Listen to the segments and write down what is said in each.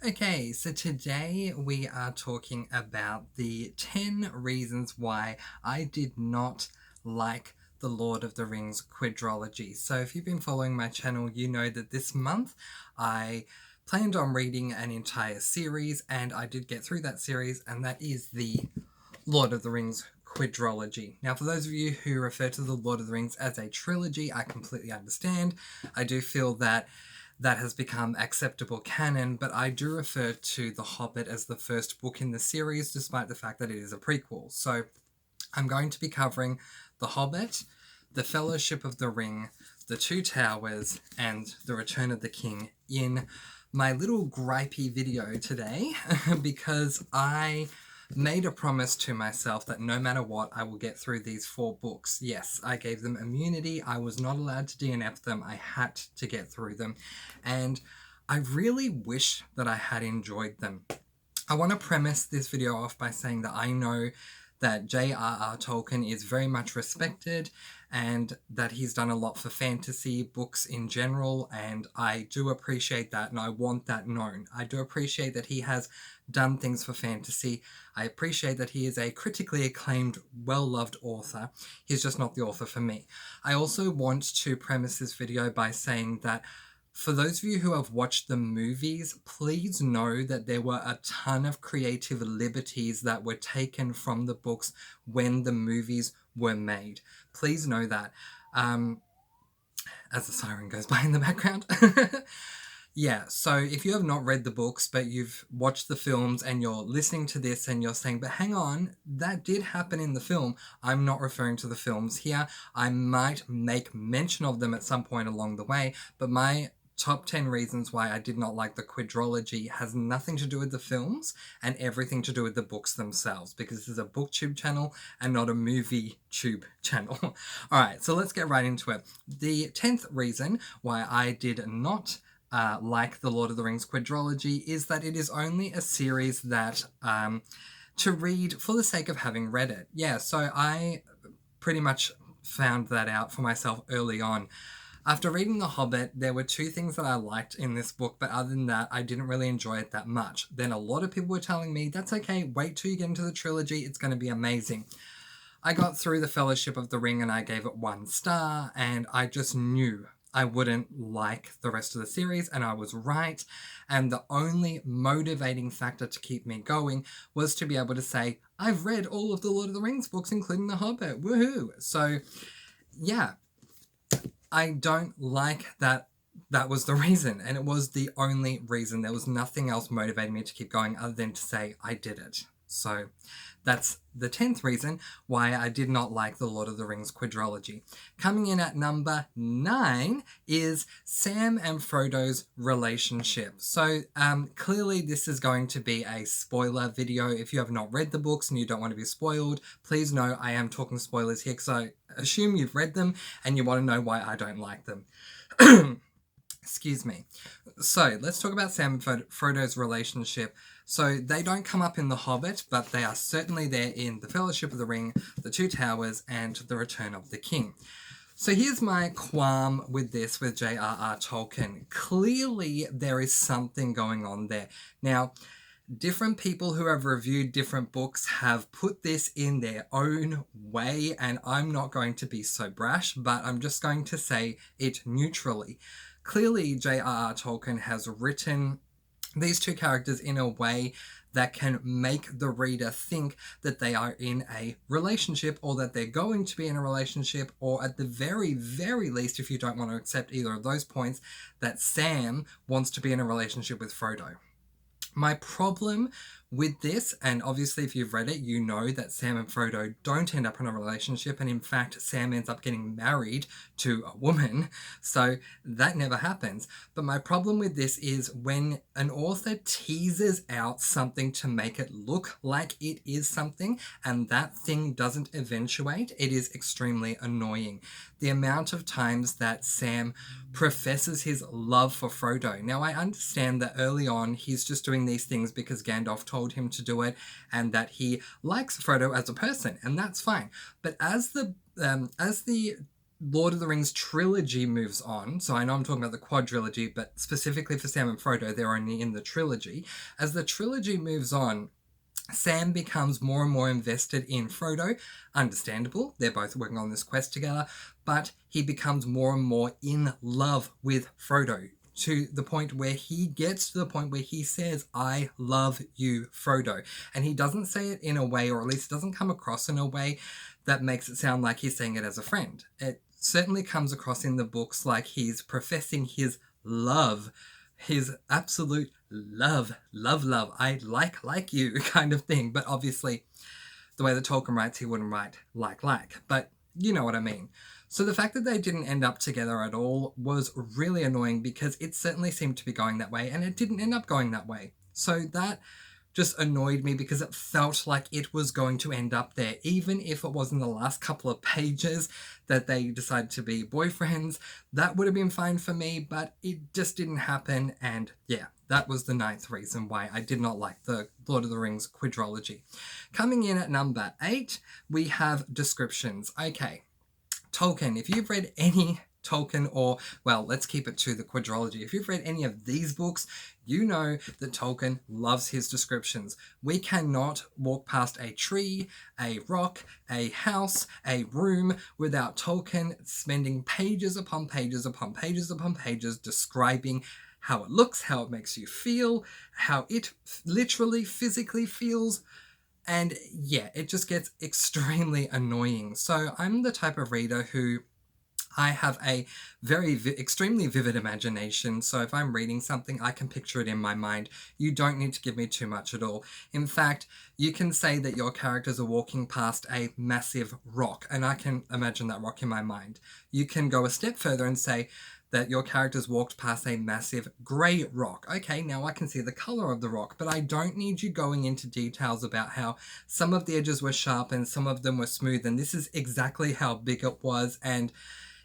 Okay, so today we are talking about the 10 reasons why I did not like the Lord of the Rings quadrilogy. So if you've been following my channel, you know that this month I planned on reading an entire series, and I did get through that series, and that is the Lord of the Rings quadrilogy. Now, for those of you who refer to the Lord of the Rings as a trilogy, I completely understand. I do feel that that has become acceptable canon, but I do refer to The Hobbit as the first book in the series, despite the fact that it is a prequel. So I'm going to be covering The Hobbit, The Fellowship of the Ring, The Two Towers, and The Return of the King in my little gripey video today because I made a promise to myself that no matter what, I will get through these 4 books. Yes, I gave them immunity. I was not allowed to DNF them. I had to get through them. And I really wish that I had enjoyed them. I want to premise this video off by saying that I know that J.R.R. Tolkien is very much respected and that he's done a lot for fantasy books in general, and I do appreciate that and I want that known. I do appreciate that he has done things for fantasy. I appreciate that he is a critically acclaimed, well-loved author. He's just not the author for me. I also want to premise this video by saying that for those of you who have watched the movies, please know that there were a ton of creative liberties that were taken from the books when the movies were made. Please know that. As the siren goes by in the background. Yeah, so if you have not read the books, but you've watched the films and you're listening to this and you're saying, but hang on, that did happen in the film. I'm not referring to the films here. I might make mention of them at some point along the way, but my top 10 reasons why I did not like the quadrilogy has nothing to do with the films and everything to do with the books themselves, because this is a booktube channel and not a movie tube channel. All right, so let's get right into it. The 10th reason why I did not like the Lord of the Rings quadrilogy is that it is only a series that to read for the sake of having read it. Yeah, so I pretty much found that out for myself early on. After reading The Hobbit, there were 2 things that I liked in this book, but other than that, I didn't really enjoy it that much. Then a lot of people were telling me, that's okay, wait till you get into the trilogy, it's going to be amazing. I got through The Fellowship of the Ring and I gave it 1 star, and I just knew I wouldn't like the rest of the series, and I was right. And the only motivating factor to keep me going was to be able to say, I've read all of the Lord of the Rings books, including The Hobbit, woohoo! So, yeah, I don't like that was the reason, and it was the only reason. There was nothing else motivating me to keep going other than to say I did it. So that's the 10th reason why I did not like the Lord of the Rings quadrilogy. Coming in at number 9 is Sam and Frodo's relationship. So clearly this is going to be a spoiler video. If you have not read the books and you don't want to be spoiled, please know I am talking spoilers here because I assume you've read them and you want to know why I don't like them. Excuse me. So let's talk about Sam and Frodo's relationship. So they don't come up in The Hobbit, but they are certainly there in The Fellowship of the Ring, The Two Towers, and The Return of the King. So here's my qualm with this, with J.R.R. Tolkien. Clearly there is something going on there. Now, different people who have reviewed different books have put this in their own way, and I'm not going to be so brash, but I'm just going to say it neutrally. Clearly, J.R.R. Tolkien has written these 2 characters in a way that can make the reader think that they are in a relationship, or that they're going to be in a relationship, or at the very, very least, if you don't want to accept either of those points, that Sam wants to be in a relationship with Frodo. My problem with this, and obviously if you've read it, you know that Sam and Frodo don't end up in a relationship, and in fact Sam ends up getting married to a woman, so that never happens. But my problem with this is when an author teases out something to make it look like it is something, and that thing doesn't eventuate, it is extremely annoying. The amount of times that Sam professes his love for Frodo. Now, I understand that early on he's just doing these things because Gandalf told him to do it, and that he likes Frodo as a person, and that's fine. But as the Lord of the Rings trilogy moves on, so I know I'm talking about the quadrilogy, but specifically for Sam and Frodo, they're only in the trilogy. As the trilogy moves on, Sam becomes more and more invested in Frodo. Understandable, they're both working on this quest together, but he becomes more and more in love with Frodo, to the point where he gets to the point where he says, "I love you, Frodo." And he doesn't say it in a way, or at least doesn't come across in a way that makes it sound like he's saying it as a friend. It certainly comes across in the books like he's professing his love, his absolute love, I like you kind of thing. But obviously, the way that Tolkien writes, he wouldn't write like. But you know what I mean. So the fact that they didn't end up together at all was really annoying, because it certainly seemed to be going that way, and it didn't end up going that way. So that just annoyed me, because it felt like it was going to end up there, even if it was in the last couple of pages that they decided to be boyfriends. That would have been fine for me, but it just didn't happen. And yeah, that was the 9th reason why I did not like the Lord of the Rings quadrilogy. Coming in at number 8, we have descriptions. Okay, Tolkien, if you've read any Tolkien, or, well, let's keep it to the quadrilogy. If you've read any of these books, you know that Tolkien loves his descriptions. We cannot walk past a tree, a rock, a house, a room without Tolkien spending pages upon pages upon pages upon pages describing how it looks, how it makes you feel, how it literally physically feels. And yeah, it just gets extremely annoying. So I'm the type of reader who, I have a very extremely vivid imagination, so if I'm reading something, I can picture it in my mind. You don't need to give me too much at all. In fact, you can say that your characters are walking past a massive rock, and I can imagine that rock in my mind. You can go a step further and say that your characters walked past a massive grey rock. Okay, now I can see the colour of the rock, but I don't need you going into details about how some of the edges were sharp and some of them were smooth, and this is exactly how big it was, and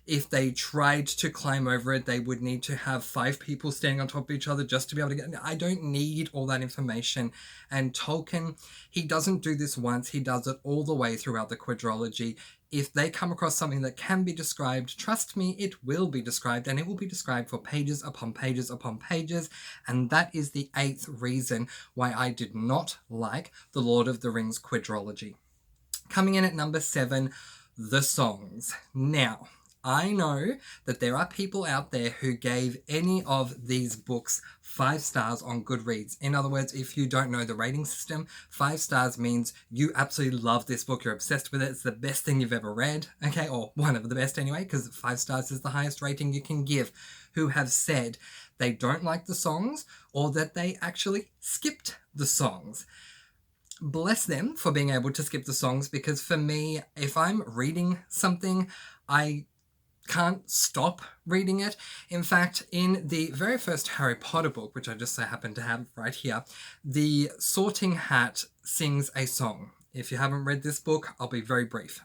if they tried to climb over it, they would need to have 5 people standing on top of each other just to be able to get... I don't need all that information. And Tolkien, he doesn't do this once, he does it all the way throughout the quadrilogy. If they come across something that can be described, trust me, it will be described, and it will be described for pages upon pages upon pages. And that is the 8th reason why I did not like the Lord of the Rings quadrilogy. Coming in at number 7, the songs. Now, I know that there are people out there who gave any of these books 5 stars on Goodreads. In other words, if you don't know the rating system, 5 stars means you absolutely love this book, you're obsessed with it, it's the best thing you've ever read, okay, or one of the best anyway, because 5 stars is the highest rating you can give, who have said they don't like the songs, or that they actually skipped the songs. Bless them for being able to skip the songs, because for me, if I'm reading something, I can't stop reading it. In fact, in the very first Harry Potter book, which I just so happen to have right here, the Sorting Hat sings a song. If you haven't read this book, I'll be very brief.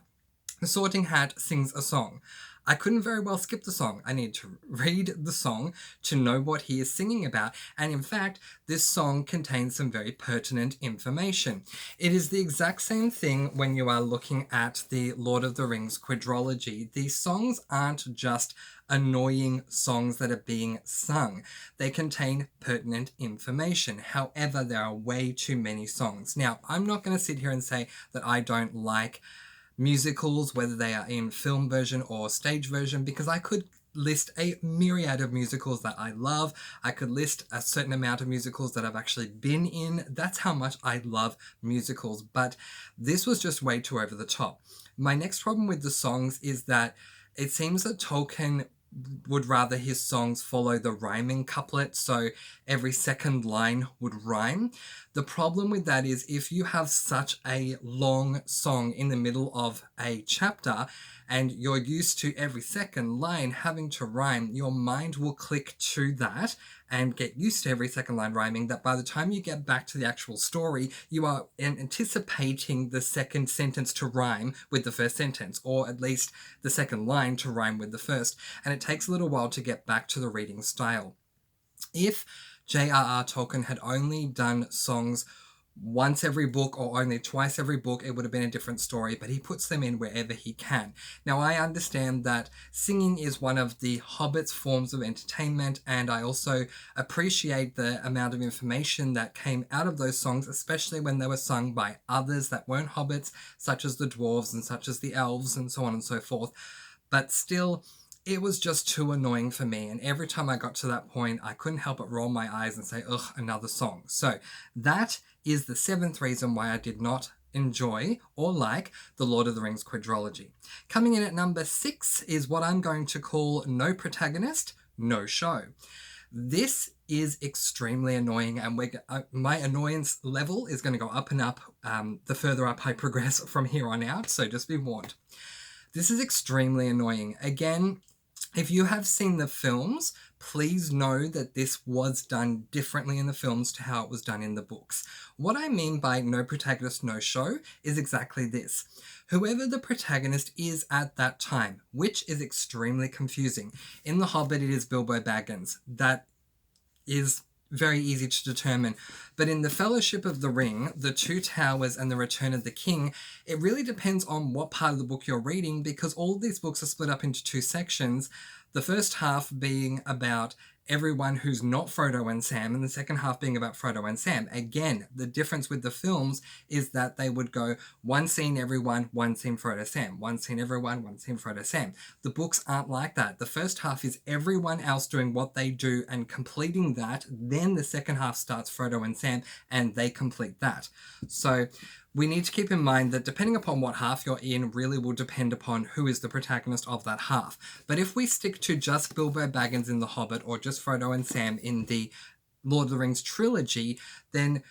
The Sorting Hat sings a song. I couldn't very well skip the song. I need to read the song to know what he is singing about. And in fact, this song contains some very pertinent information. It is the exact same thing when you are looking at the Lord of the Rings quadrilogy. These songs aren't just annoying songs that are being sung. They contain pertinent information. However, there are way too many songs. Now, I'm not going to sit here and say that I don't like musicals, whether they are in film version or stage version, because I could list a myriad of musicals that I love. I could list a certain amount of musicals that I've actually been in. That's how much I love musicals, but this was just way too over the top. My next problem with the songs is that it seems that Tolkien would rather his songs follow the rhyming couplet, so every second line would rhyme. The problem with that is if you have such a long song in the middle of a chapter and you're used to every second line having to rhyme, your mind will click to that and get used to every second line rhyming, that by the time you get back to the actual story, you are anticipating the second sentence to rhyme with the first sentence, or at least the second line to rhyme with the first, and it takes a little while to get back to the reading style. If J.R.R. Tolkien had only done songs once every book or only twice every book, it would have been a different story, but he puts them in wherever he can. Now, I understand that singing is one of the Hobbit's forms of entertainment, and I also appreciate the amount of information that came out of those songs, especially when they were sung by others that weren't hobbits, such as the dwarves and such as the elves and so on and so forth. But still, it was just too annoying for me, and every time I got to that point, I couldn't help but roll my eyes and say, ugh, another song. So that is the seventh reason why I did not enjoy or like the Lord of the Rings quadrilogy. Coming in at number 6 is what I'm going to call no protagonist, no show. This is extremely annoying, and my annoyance level is going to go up and up the further up I progress from here on out, so just be warned. This is extremely annoying. Again, if you have seen the films, please know that this was done differently in the films to how it was done in the books. What I mean by no protagonist, no show is exactly this. Whoever the protagonist is at that time, which is extremely confusing. In The Hobbit, it is Bilbo Baggins. That is very easy to determine. But in the Fellowship of the Ring, the Two Towers, and the Return of the King, it really depends on what part of the book you're reading, because all of these books are split up into 2 sections. The first half being about everyone who's not Frodo and Sam, and the second half being about Frodo and Sam. Again, the difference with the films is that they would go one scene everyone, one scene Frodo Sam, one scene everyone, one scene Frodo Sam. The books aren't like that. The first half is everyone else doing what they do and completing that. Then the second half starts Frodo and Sam, and they complete that. So we need to keep in mind that depending upon what half you're in really will depend upon who is the protagonist of that half. But if we stick to just Bilbo Baggins in The Hobbit or just Frodo and Sam in the Lord of the Rings trilogy, then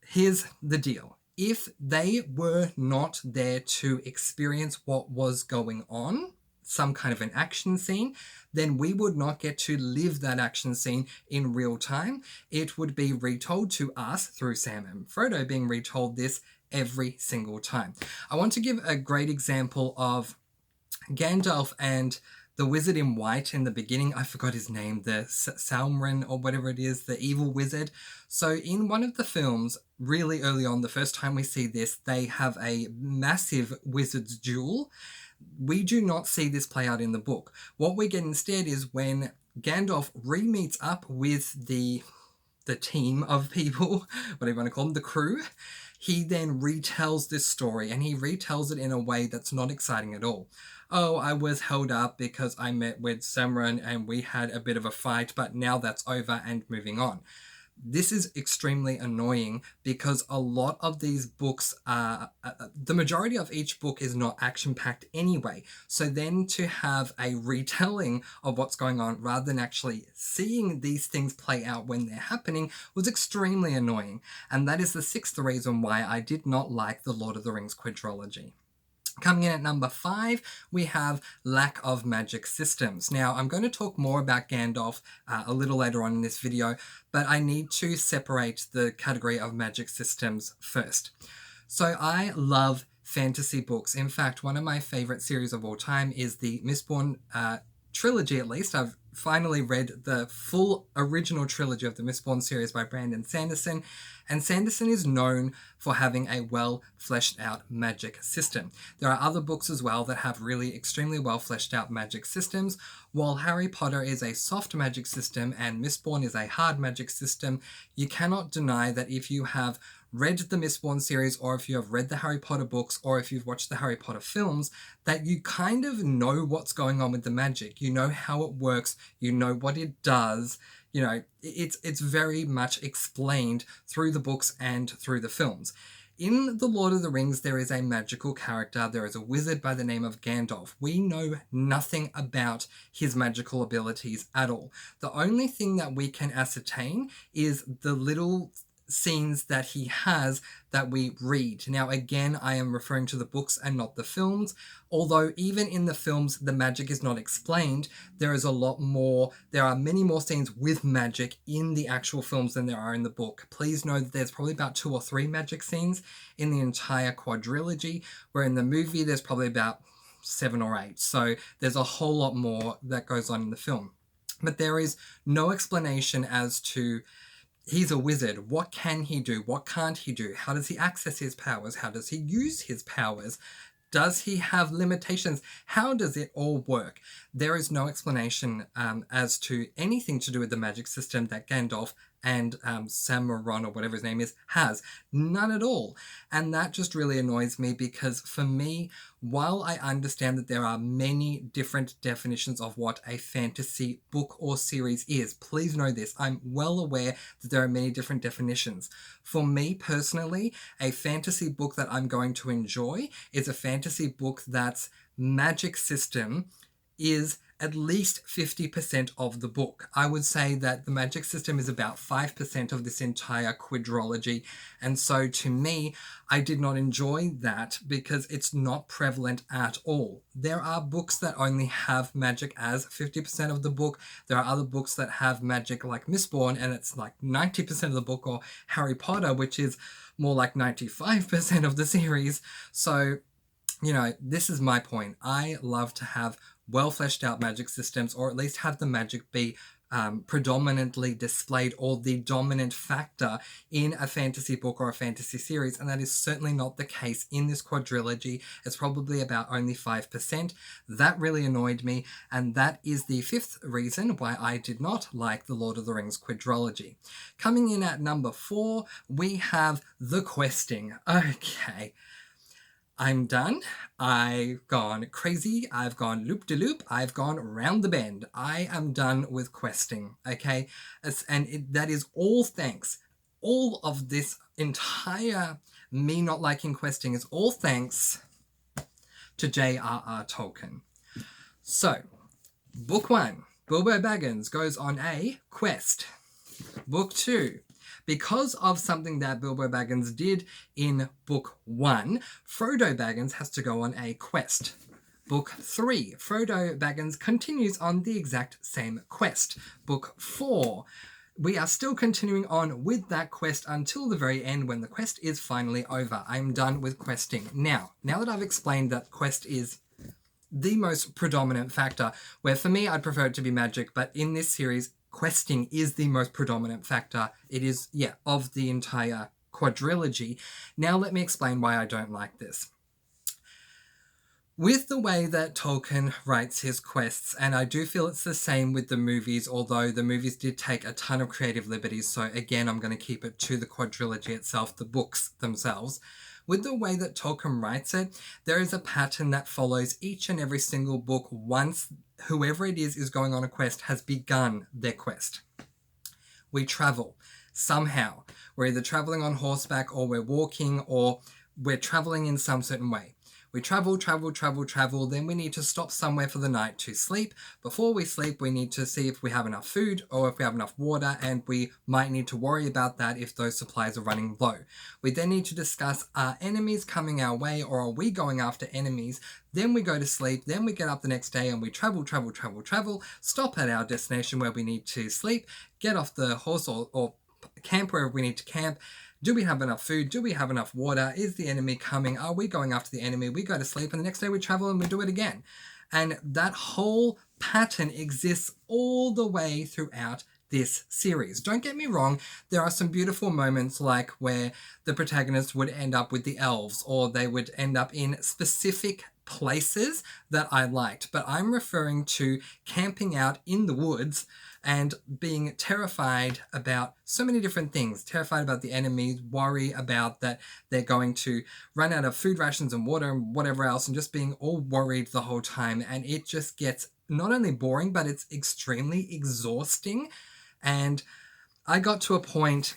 here's the deal. If they were not there to experience what was going on, some kind of an action scene, then we would not get to live that action scene in real time. It would be retold to us through Sam and Frodo being retold this every single time. I want to give a great example of Gandalf and the wizard in white in the beginning. I forgot his name, the Salmran or whatever it is, the evil wizard. So in one of the films, really early on, the first time we see this, they have a massive wizard's duel. We do not see this play out in the book. What we get instead is when Gandalf re-meets up with the team of people, whatever you want to call them, the crew, he then retells this story, and he retells it in a way that's not exciting at all. Oh, I was held up because I met with Samron and we had a bit of a fight, but now that's over and moving on. This is extremely annoying because a lot of these books are, the majority of each book is not action-packed anyway. So then to have a retelling of what's going on rather than actually seeing these things play out when they're happening was extremely annoying. And that is the 6th reason why I did not like the Lord of the Rings quadrilogy. Coming in at number 5, we have lack of magic systems. Now, I'm going to talk more about Gandalf a little later on in this video, but I need to separate the category of magic systems first. So I love fantasy books. In fact, one of my favorite series of all time is the Mistborn trilogy, at least. I've finally read the full original trilogy of the Mistborn series by Brandon Sanderson, and Sanderson is known for having a well fleshed out magic system. There are other books as well that have really extremely well fleshed out magic systems. While Harry Potter is a soft magic system and Mistborn is a hard magic system, you cannot deny that if you have read the Mistborn series, or if you have read the Harry Potter books, or if you've watched the Harry Potter films, that you kind of know what's going on with the magic. You know how it works, you know what it does. You know, it's very much explained through the books and through the films. In The Lord of the Rings, there is a magical character. There is a wizard by the name of Gandalf. We know nothing about his magical abilities at all. The only thing that we can ascertain is the little scenes that he has that we read. Now, again, I am referring to the books and not the films. Although even in the films, the magic is not explained, there are many more scenes with magic in the actual films than there are in the book. Please know that there's probably about 2 or 3 magic scenes in the entire quadrilogy, where in the movie there's probably about 7 or 8. So there's a whole lot more that goes on in the film. But there is no explanation as to He's a wizard. What can he do? What can't he do? How does he access his powers? How does he use his powers? Does he have limitations? How does it all work? There is no explanation as to anything to do with the magic system that Gandalf and Sammaron, or whatever his name is, has. None at all. And that just really annoys me, because for me, while I understand that there are many different definitions of what a fantasy book or series is, please know this, I'm well aware that there are many different definitions. For me personally, a fantasy book that I'm going to enjoy is a fantasy book that's magic system is at least 50% of the book. I would say that the magic system is about 5% of this entire quadrilogy. And so to me, I did not enjoy that because it's not prevalent at all. There are books that only have magic as 50% of the book. There are other books that have magic, like Mistborn, and it's like 90% of the book, or Harry Potter, which is more like 95% of the series. So, you know, this is my point. I love to have well fleshed out magic systems, or at least have the magic be predominantly displayed, or the dominant factor in a fantasy book or a fantasy series, and that is certainly not the case in this quadrilogy. It's probably about only 5%. That really annoyed me, and that is the fifth reason why I did not like the Lord of the Rings quadrilogy. Coming in at number 4, we have the questing. Okay. I'm done. I've gone crazy. I've gone loop-de-loop. I've gone round the bend. I am done with questing, okay? That is all thanks. All of this entire me not liking questing is all thanks to J.R.R. Tolkien. So, Book 1, Bilbo Baggins goes on a quest. Book 2, because of something that Bilbo Baggins did in Book 1, Frodo Baggins has to go on a quest. Book 3, Frodo Baggins continues on the exact same quest. Book 4, we are still continuing on with that quest until the very end, when the quest is finally over. I'm done with questing. Now that I've explained that quest is the most predominant factor, where for me I'd prefer it to be magic, but in this series, questing is the most predominant factor. It is, of the entire quadrilogy. Now let me explain why I don't like this. With the way that Tolkien writes his quests, and I do feel it's the same with the movies, although the movies did take a ton of creative liberties, so again, I'm going to keep it to the quadrilogy itself, the books themselves. With the way that Tolkien writes it, there is a pattern that follows each and every single book once whoever it is going on a quest has begun their quest. We travel. Somehow. We're either traveling on horseback, or we're walking, or we're traveling in some certain way. We travel, then we need to stop somewhere for the night to sleep. Before we sleep, we need to see if we have enough food or if we have enough water, and we might need to worry about that if those supplies are running low. We then need to discuss, are enemies coming our way, or are we going after enemies? Then we go to sleep, then we get up the next day and we travel, stop at our destination where we need to sleep, get off the horse or camp wherever we need to camp. Do we have enough food? Do we have enough water? Is the enemy coming? Are we going after the enemy? We go to sleep, and the next day we travel and we do it again. And that whole pattern exists all the way throughout this series. Don't get me wrong, there are some beautiful moments, like where the protagonist would end up with the elves, or they would end up in specific places that I liked. But I'm referring to camping out in the woods and being terrified about so many different things. Terrified about the enemies, worry about that they're going to run out of food rations and water and whatever else, and just being all worried the whole time. And it just gets not only boring, but it's extremely exhausting. And I got to a point,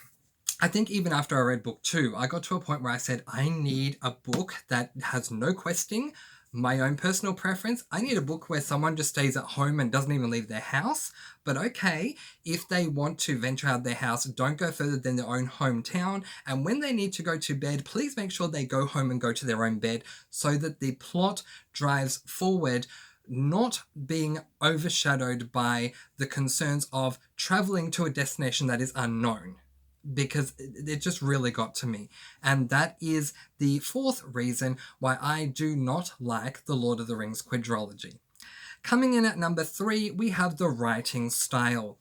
I think even after I read book 2, I got to a point where I said, I need a book that has no questing. My own personal preference, I need a book where someone just stays at home and doesn't even leave their house. But okay, if they want to venture out of their house, don't go further than their own hometown. And when they need to go to bed, please make sure they go home and go to their own bed, so that the plot drives forward, not being overshadowed by the concerns of traveling to a destination that is unknown. Because it just really got to me. And that is the fourth reason why I do not like the Lord of the Rings quadrilogy. Coming in at number 3, we have the writing style.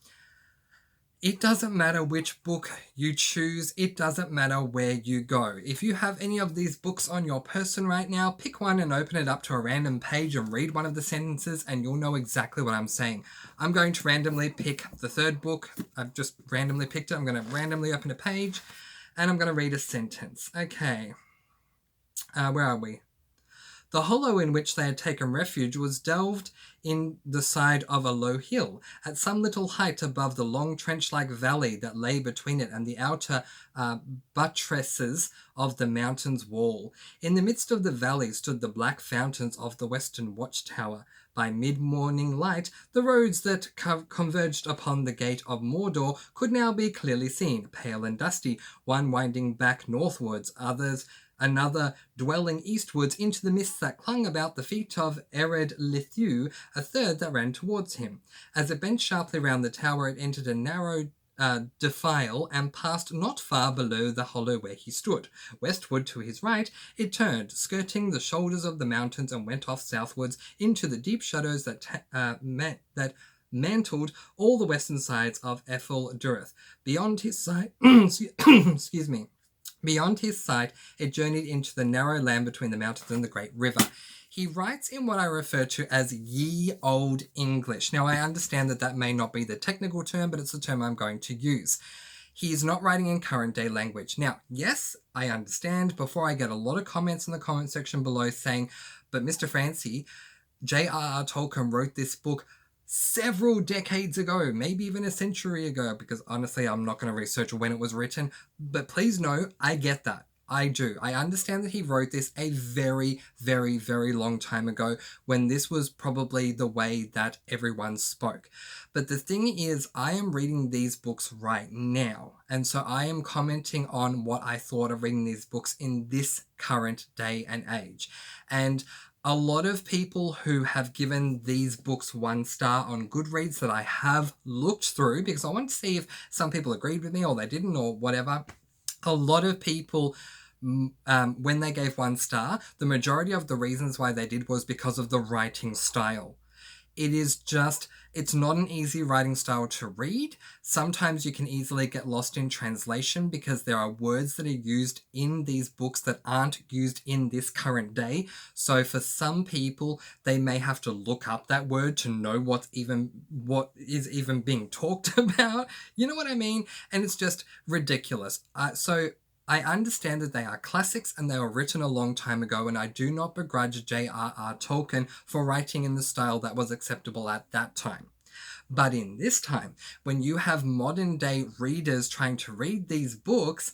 It doesn't matter which book you choose. It doesn't matter where you go. If you have any of these books on your person right now, pick one and open it up to a random page and read one of the sentences and you'll know exactly what I'm saying. I'm going to randomly pick the third book. I've just randomly picked it. I'm going to randomly open a page and I'm going to read a sentence. Okay. Where are we? The hollow in which they had taken refuge was delved in the side of a low hill, at some little height above the long trench-like valley that lay between it and the outer buttresses of the mountain's wall. In the midst of the valley stood the black fountains of the western watchtower. By mid-morning light, the roads that converged upon the gate of Mordor could now be clearly seen, pale and dusty, one winding back northwards, another dwelling eastwards into the mists that clung about the feet of Ered Lithu, a third that ran towards him. As it bent sharply round the tower, it entered a narrow defile and passed not far below the hollow where he stood. Westward to his right, it turned, skirting the shoulders of the mountains and went off southwards into the deep shadows that mantled all the western sides of Ethel Durith. Beyond his sight, excuse me. Beyond his sight, it journeyed into the narrow land between the mountains and the great river. He writes in what I refer to as ye old English. Now, I understand that may not be the technical term, but it's the term I'm going to use. He is not writing in current day language. Now, yes, I understand. Before I get a lot of comments in the comment section below saying, but Mr. Francy, J.R.R. Tolkien wrote this book several decades ago, maybe even a century ago, because honestly, I'm not going to research when it was written. But please know, I get that. I do. I understand that he wrote this a very, very, very long time ago when this was probably the way that everyone spoke. But the thing is, I am reading these books right now. And so I am commenting on what I thought of reading these books in this current day and age. And a lot of people who have given these books 1 star on Goodreads that I have looked through, because I want to see if some people agreed with me or they didn't or whatever. A lot of people, when they gave 1 star, the majority of the reasons why they did was because of the writing style. It's not an easy writing style to read. Sometimes you can easily get lost in translation because there are words that are used in these books that aren't used in this current day. So for some people, they may have to look up that word to know what is even being talked about. You know what I mean? And it's just ridiculous. So I understand that they are classics and they were written a long time ago, and I do not begrudge J.R.R. Tolkien for writing in the style that was acceptable at that time. But in this time, when you have modern day readers trying to read these books,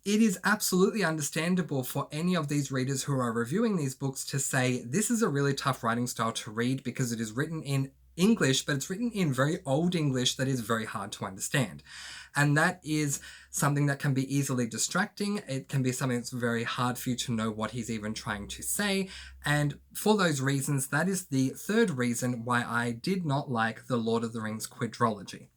it is absolutely understandable for any of these readers who are reviewing these books to say, this is a really tough writing style to read because it is written in English, but it's written in very old English that is very hard to understand. And that is something that can be easily distracting. It can be something that's very hard for you to know what he's even trying to say. And for those reasons, that is the third reason why I did not like the Lord of the Rings Quadrilogy.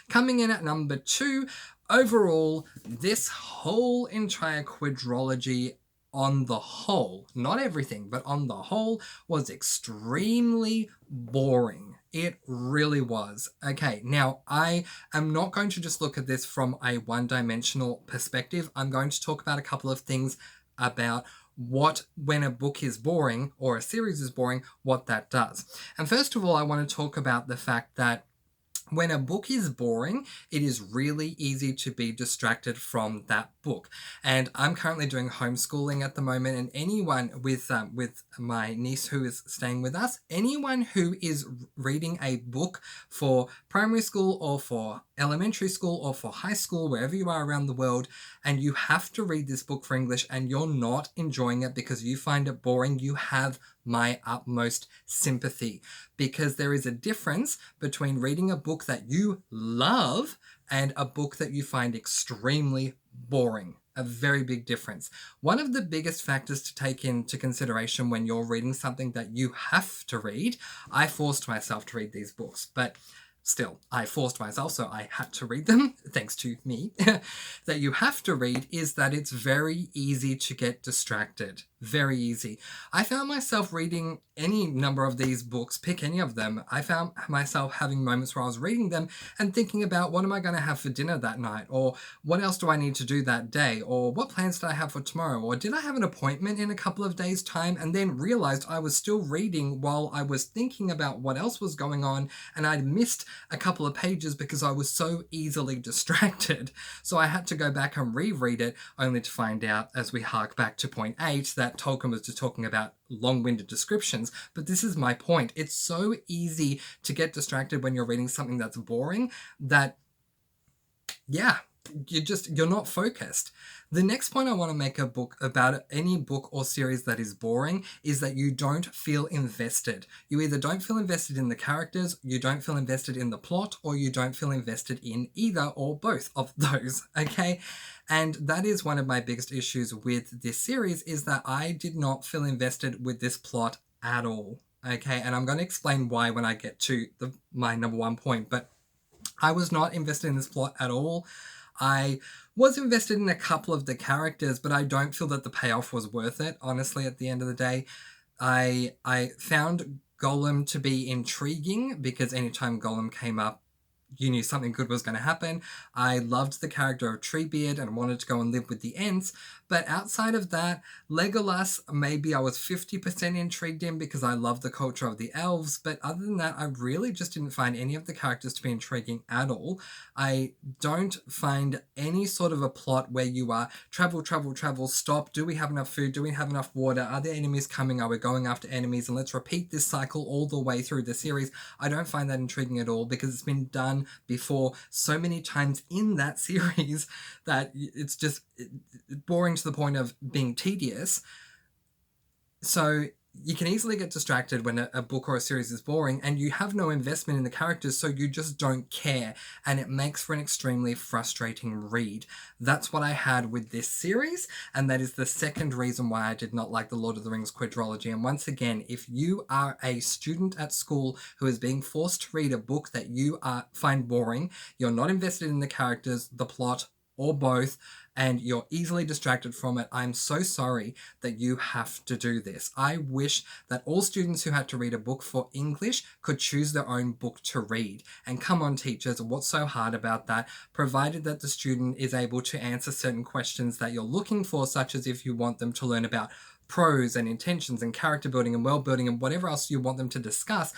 Coming in at number 2, overall, this whole entire quadrilogy on the whole, not everything, but on the whole, was extremely boring. It really was. Okay, now I am not going to just look at this from a one-dimensional perspective. I'm going to talk about a couple of things about when a book is boring or a series is boring, what that does. And first of all, I want to talk about the fact that when a book is boring, it is really easy to be distracted from that book. And I'm currently doing homeschooling at the moment, and anyone with my niece who is staying with us, anyone who is reading a book for primary school or for elementary school or for high school, wherever you are around the world, and you have to read this book for English and you're not enjoying it because you find it boring, you have my utmost sympathy, because there is a difference between reading a book that you love and a book that you find extremely boring. A very big difference. One of the biggest factors to take into consideration when you're reading something that you have to read, I forced myself to read these books, but still, I forced myself, so I had to read them, thanks to me, that you have to read is that it's very easy to get distracted. Very easy. I found myself reading any number of these books, pick any of them. I found myself having moments where I was reading them and thinking about what am I going to have for dinner that night? Or what else do I need to do that day? Or what plans did I have for tomorrow? Or did I have an appointment in a couple of days' time? And then realized I was still reading while I was thinking about what else was going on, and I'd missed a couple of pages because I was so easily distracted. So I had to go back and reread it, only to find out, as we hark back to point 8, that Tolkien was just talking about long-winded descriptions. But this is my point. It's so easy to get distracted when you're reading something that's boring that, yeah, you're not focused. The next point I want to make about any book or series that is boring is that you don't feel invested. You either don't feel invested in the characters, you don't feel invested in the plot, or you don't feel invested in either or both of those, okay? And that is one of my biggest issues with this series, is that I did not feel invested with this plot at all, okay? And I'm going to explain why when I get to my number one point, but I was not invested in this plot at all. I was invested in a couple of the characters, but I don't feel that the payoff was worth it, honestly, at the end of the day. I found Gollum to be intriguing because anytime Gollum came up, you knew something good was going to happen. I loved the character of Treebeard and wanted to go and live with the Ents. But outside of that, Legolas, maybe I was 50% intrigued in because I love the culture of the elves. But other than that, I really just didn't find any of the characters to be intriguing at all. I don't find any sort of a plot where you are travel, stop. Do we have enough food? Do we have enough water? Are there enemies coming? Are we going after enemies? And let's repeat this cycle all the way through the series. I don't find that intriguing at all because it's been done before so many times in that series that it's just boring to the point of being tedious. So you can easily get distracted when a book or a series is boring and you have no investment in the characters, so you just don't care, and it makes for an extremely frustrating read. That's what I had with this series, and that is the second reason why I did not like the Lord of the Rings Quadrilogy. And once again, if you are a student at school who is being forced to read a book that you find boring, you're not invested in the characters, the plot, or both, and you're easily distracted from it, I'm so sorry that you have to do this. I wish that all students who had to read a book for English could choose their own book to read. And come on, teachers, what's so hard about that? Provided that the student is able to answer certain questions that you're looking for, such as if you want them to learn about prose and intentions and character building and world building and whatever else you want them to discuss.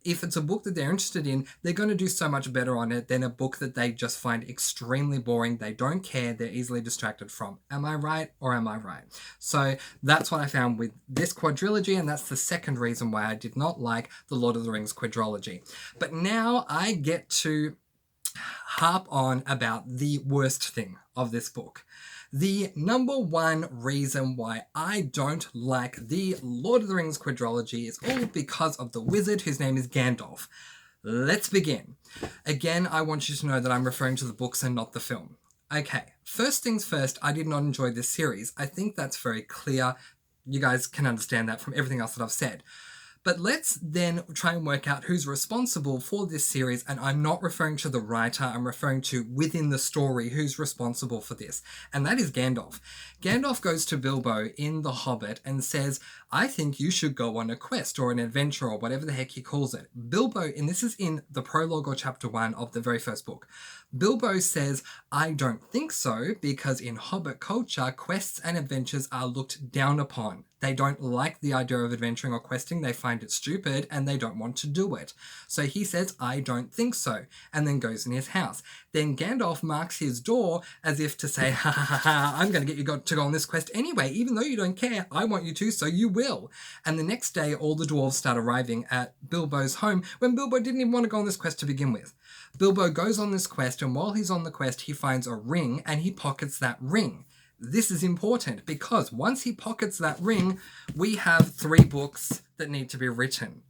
If it's a book that they're interested in, they're going to do so much better on it than a book that they just find extremely boring, they don't care, they're easily distracted from. Am I right or am I right? So that's what I found with this quadrilogy, and that's the second reason why I did not like the Lord of the Rings quadrilogy. But now I get to harp on about the worst thing of this book. The number one reason why I don't like the Lord of the Rings quadrilogy is all because of the wizard whose name is Gandalf. Let's begin. Again, I want you to know that I'm referring to the books and not the film. Okay, first things first, I did not enjoy this series. I think that's very clear. You guys can understand that from everything else that I've said. But let's then try and work out who's responsible for this series, and I'm not referring to the writer, I'm referring to within the story who's responsible for this, and that is Gandalf. Gandalf goes to Bilbo in The Hobbit and says, I think you should go on a quest or an adventure or whatever the heck he calls it. Bilbo, and this is in the prologue or chapter 1 of the very first book, Bilbo says, I don't think so, because in Hobbit culture, quests and adventures are looked down upon. They don't like the idea of adventuring or questing, they find it stupid, and they don't want to do it. So he says, I don't think so, and then goes in his house. Then Gandalf marks his door as if to say, ha ha ha ha, I'm going to get you to go on this quest anyway, even though you don't care, I want you to, so you will. And the next day, all the dwarves start arriving at Bilbo's home, when Bilbo didn't even want to go on this quest to begin with. Bilbo goes on this quest, and while he's on the quest, he finds a ring, and he pockets that ring. This is important, because once he pockets that ring, we have 3 books that need to be written.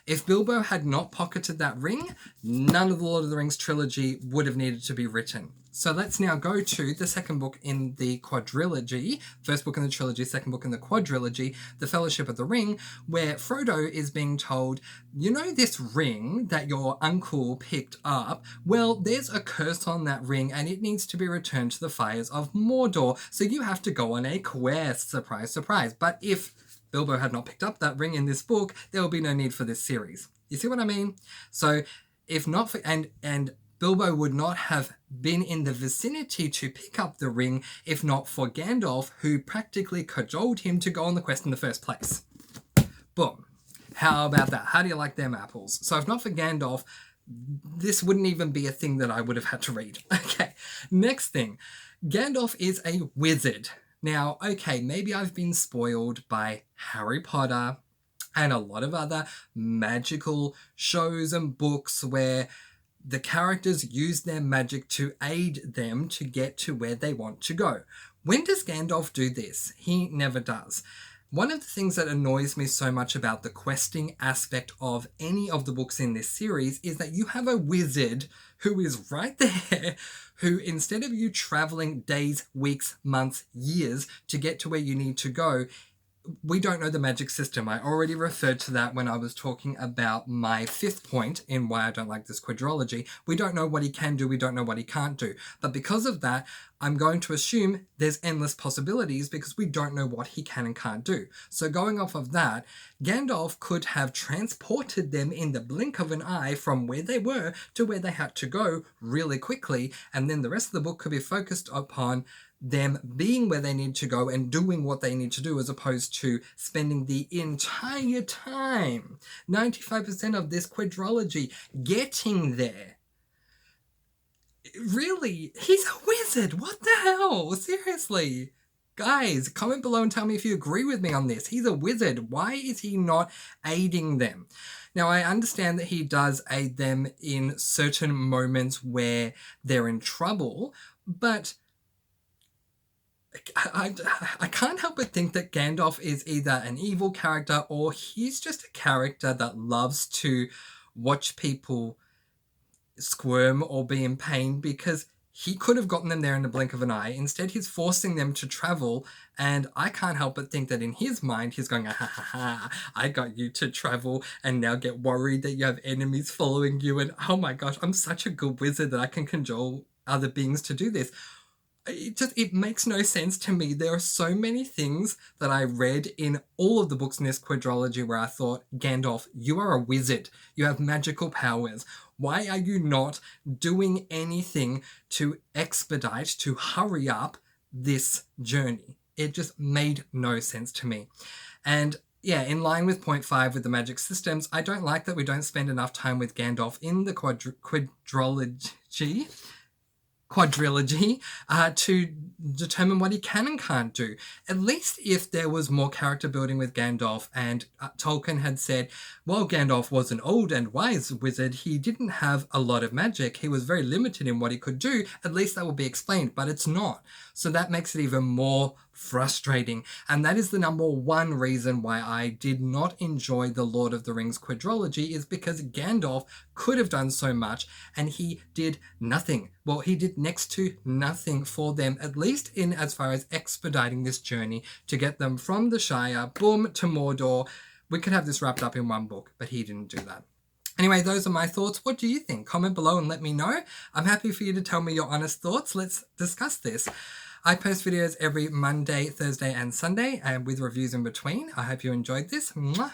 If Bilbo had not pocketed that ring, none of the Lord of the Rings trilogy would have needed to be written. So let's now go to the second book in the quadrilogy, first book in the trilogy, second book in the quadrilogy, The Fellowship of the Ring, where Frodo is being told, you know this ring that your uncle picked up? Well, there's a curse on that ring and it needs to be returned to the fires of Mordor, so you have to go on a quest. Surprise, surprise. But if Bilbo had not picked up that ring in this book, there will be no need for this series. You see what I mean? So if not for... And Bilbo would not have been in the vicinity to pick up the ring if not for Gandalf, who practically cajoled him to go on the quest in the first place. Boom. How about that? How do you like them apples? So if not for Gandalf, this wouldn't even be a thing that I would have had to read. Okay, next thing. Gandalf is a wizard. Now, okay, maybe I've been spoiled by Harry Potter and a lot of other magical shows and books where the characters use their magic to aid them to get to where they want to go. When does Gandalf do this? He never does. One of the things that annoys me so much about the questing aspect of any of the books in this series is that you have a wizard who is right there, who instead of you traveling days, weeks, months, years to get to where you need to go, we don't know the magic system. I already referred to that when I was talking about my fifth point in why I don't like this quadrilogy. We don't know what he can do, we don't know what he can't do. But because of that, I'm going to assume there's endless possibilities because we don't know what he can and can't do. So going off of that, Gandalf could have transported them in the blink of an eye from where they were to where they had to go really quickly, and then the rest of the book could be focused upon them being where they need to go and doing what they need to do, as opposed to spending the entire time, 95% of this quadrilogy, getting there. Really? He's a wizard! What the hell? Seriously? Guys, comment below and tell me if you agree with me on this. He's a wizard. Why is he not aiding them? Now, I understand that he does aid them in certain moments where they're in trouble, but I can't help but think that Gandalf is either an evil character or he's just a character that loves to watch people squirm or be in pain, because he could have gotten them there in the blink of an eye. Instead, he's forcing them to travel, and I can't help but think that in his mind, he's going, ha, I got you to travel and now get worried that you have enemies following you, and oh my gosh, I'm such a good wizard that I can cajole other beings to do this. It makes no sense to me. There are so many things that I read in all of the books in this quadrilogy where I thought, Gandalf, you are a wizard. You have magical powers. Why are you not doing anything to expedite, to hurry up this journey? It just made no sense to me. And yeah, in line with point 5 with the magic systems, I don't like that we don't spend enough time with Gandalf in the quadrilogy to determine what he can and can't do. At least if there was more character building with Gandalf and Tolkien had said, well, Gandalf was an old and wise wizard, he didn't have a lot of magic, he was very limited in what he could do, at least that will be explained, but it's not. So that makes it even more frustrating. And that is the number one reason why I did not enjoy the Lord of the Rings quadrilogy, is because Gandalf could have done so much and he did nothing. Well, he did next to nothing for them, at least in as far as expediting this journey to get them from the Shire, boom, to Mordor. We could have this wrapped up in one book, but he didn't do that. Anyway, those are my thoughts. What do you think? Comment below and let me know. I'm happy for you to tell me your honest thoughts. Let's discuss this. I post videos every Monday, Thursday, and Sunday, and with reviews in between. I hope you enjoyed this. Mwah. Thank you.